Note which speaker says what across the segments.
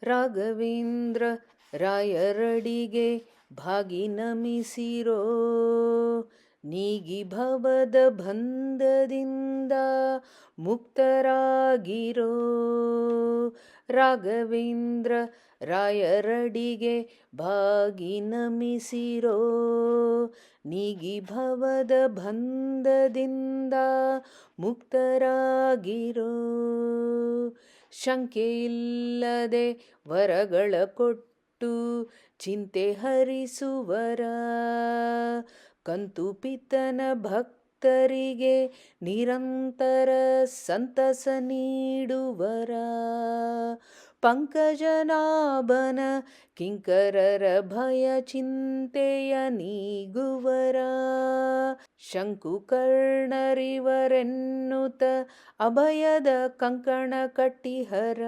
Speaker 1: ರಾಘವೇಂದ್ರ ರಾಯರಡಿಗೆ ಭಾಗಿ ನಮಿಸಿರೋ. ನೀಗಿ ಭವದ ಬಂಧದಿಂದ ಮುಕ್ತರಾಗಿರೋ. ರಾಘವೇಂದ್ರ ರಾಯರಡಿಗೆ ಭಾಗಿ ನಮಿಸಿರೋ. ನೀಗಿ ಭವದ ಬಂಧದಿಂದ ಮುಕ್ತರಾಗಿರೋ. ಶಂಕೆಯಿಲ್ಲದೆ ವರಗಳ ಕೊಟ್ಟು ಚಿಂತೆ ಹರಿಸುವರ. ಕಂತು ಪಿತನ ಭಕ್ತರಿಗೆ ನಿರಂತರ ಸಂತಸ ನೀಡುವರ. ಪಂಕಜನಾಭನ ಕಿಂಕರರ ಭಯ ಚಿಂತೆಯ ನೀಗುವರ. ಶಂಕುಕರ್ಣರಿವರೆನ್ನುತ ಅಭಯದ ಕಂಕಣ ಕಟ್ಟಿಹರ.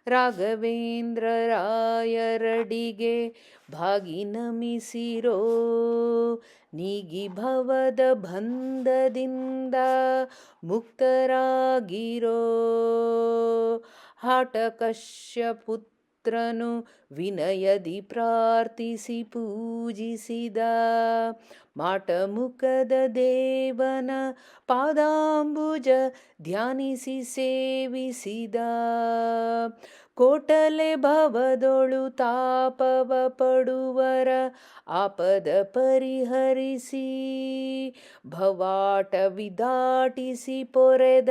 Speaker 1: ರಾಘವೇಂದ್ರ ರಾಯರಡಿಗೆ ಭಾಗಿ ನಮಿಸಿರೋ. ನೀಗಿ ಭವದ ಬಂಧದಿಂದ ಮುಕ್ತರಾಗಿರೋ. ಹಾಟಕಶ್ಯ ಪುತ್ರನು ವಿನಯದಿ ಪ್ರಾರ್ಥಿಸಿ ಪೂಜಿಸಿದ. ಮಾಟಮುಖದ ದೇವನ ಪಾದಾಂಬುಜ ಧ್ಯಾನಿಸಿ ಸೇವಿಸಿದ. ಕೋಟಲೆ ಭವದೊಳು ತಾಪವ ಪಡುವರ ಆಪದ ಪರಿಹರಿಸಿ. ಭವಾಟ ವಿದಾಟಿಸಿ ಪೊರೆದ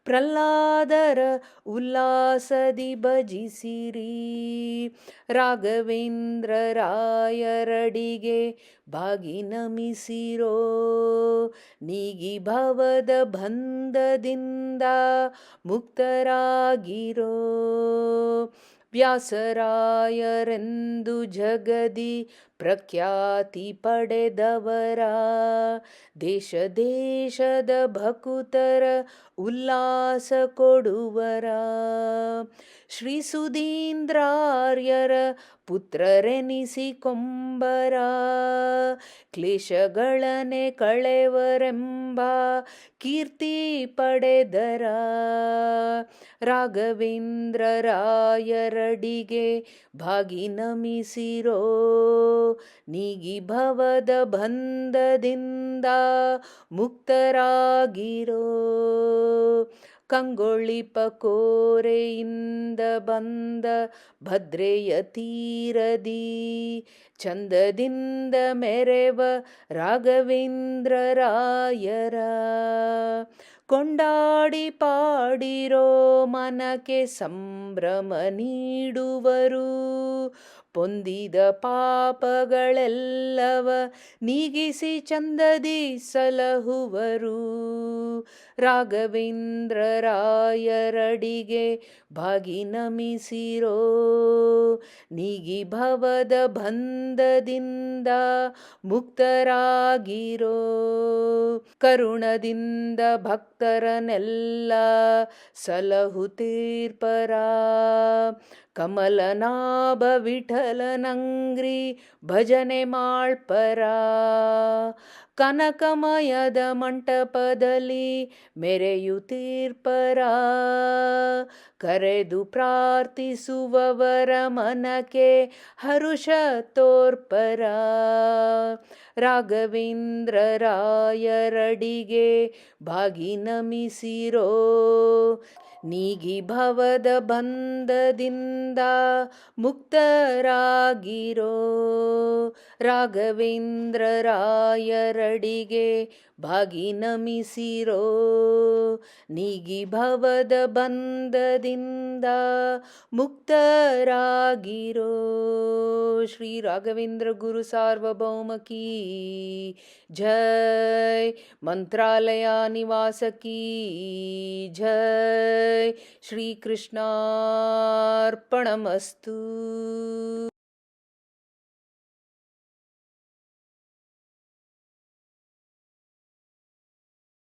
Speaker 1: ಪ್ರಹ್ಲಾದರ ಉಲ್ಲಾಸದಿ ಭಜಿಸಿರಿ. ರಾಘವೇಂದ್ರ ರಾಯರಡಿಗೆ ಭಾಗಿ ನಮಿಸಿರೋ. ನೀಗಿ ಭವದ ಬಂಧದಿಂದ ಮುಕ್ತರಾಗಿರೋ. ವ್ಯಾಸರಾಯರೆಂದು ಜಗದಿ ಪ್ರಖ್ಯಾತಿ ಪಡೆದವರ. ದೇಶ ದೇಶದ ಭಕುತರ ಉಲ್ಲಾಸ ಕೊಡುವರ. ಶ್ರೀ ಸುಧೀಂದ್ರಾರ್ಯರ ಪುತ್ರರೆನಿಸಿಕೊಂಬರ. ಕ್ಲೇಶಗಳನೆ ಕಳೆವರೆಂಬ ಕೀರ್ತಿ ಪಡೆದರ. ರಾಘವೇಂದ್ರ ರಾಯರಡಿಗೆ ಭಾಗಿ ನಮಿಸಿರೋ. ನೀಗಿ ಭವದ ಬಂಧದಿಂದ ಮುಕ್ತರಾಗಿರೋ. ಕಂಗೊಳಿಪ ಕೋರೆಯಿಂದ ಬಂದ ಭದ್ರೆಯ ತೀರದಿ. ಚಂದದಿಂದ ಮೆರೆವ ರಾಘವೇಂದ್ರ ರಾಯರ. ಕೊಂಡಾಡಿ ಪಾಡಿರೋ ಮನಕ್ಕೆ ಸಂಭ್ರಮ ನೀಡುವರು. ಪೊಂದಿದ ಪಾಪಗಳೆಲ್ಲವ ನೀಗಿಸಿ ಚಂದದಿ ಸಲಹುವರು. ರಾಘವೇಂದ್ರ ರಾಯರಡಿಗೆ ಭಾಗಿ ನಮಿಸಿರೋ. ನೀಗಿ ಭವದ ಬಂಧದಿಂದ ಮುಕ್ತರಾಗಿರೋ. ಕರುಣದಿಂದ ಭಕ್ತರನೆಲ್ಲ ಸಲಹುತೀರ್ಪರ. ಕಮಲನಾಭ ವಿಠಲನಂಗ್ರಿ ಭಜನೆ ಮಾಳ್ಪರ. ಕನಕಮಯದ ಮಂಟಪದಲ್ಲಿ ಮೆರೆಯುತ್ತೀರ್ಪರ. ಕರೆದು ಪ್ರಾರ್ಥಿಸುವವರ ಮನಕ್ಕೆ ಹರುಷ ತೋರ್ಪರ. ರಾಘವೇಂದ್ರ ರಾಯರಡಿಗೆ ಭಾಗಿ ನಮಿಸಿರೋ. ನೀಗಿ ಭವದ ಬಂಧದಿಂದ ಮುಕ್ತರಾಗಿರೋ. ರಾಘವೇಂದ್ರ ರಾಯರಡಿಗೆ ಭಾಗಿ ನಮಿಸಿರೋ. ನೀಗಿ ಭವದ ಬಂಧದಿಂದ ಮುಕ್ತರಾಗಿರೋ. ಶ್ರೀ ರಾಘವೇಂದ್ರ ಗುರು ಸಾರ್ವಭೌಮ ಕೀ ಜೈ. ಮಂತ್ರಾಲಯ ನಿವಾಸ ಕೀ ಜೈ. ಶ್ರೀ ಕೃಷ್ಣಾರ್ಪಣಮಸ್ತು.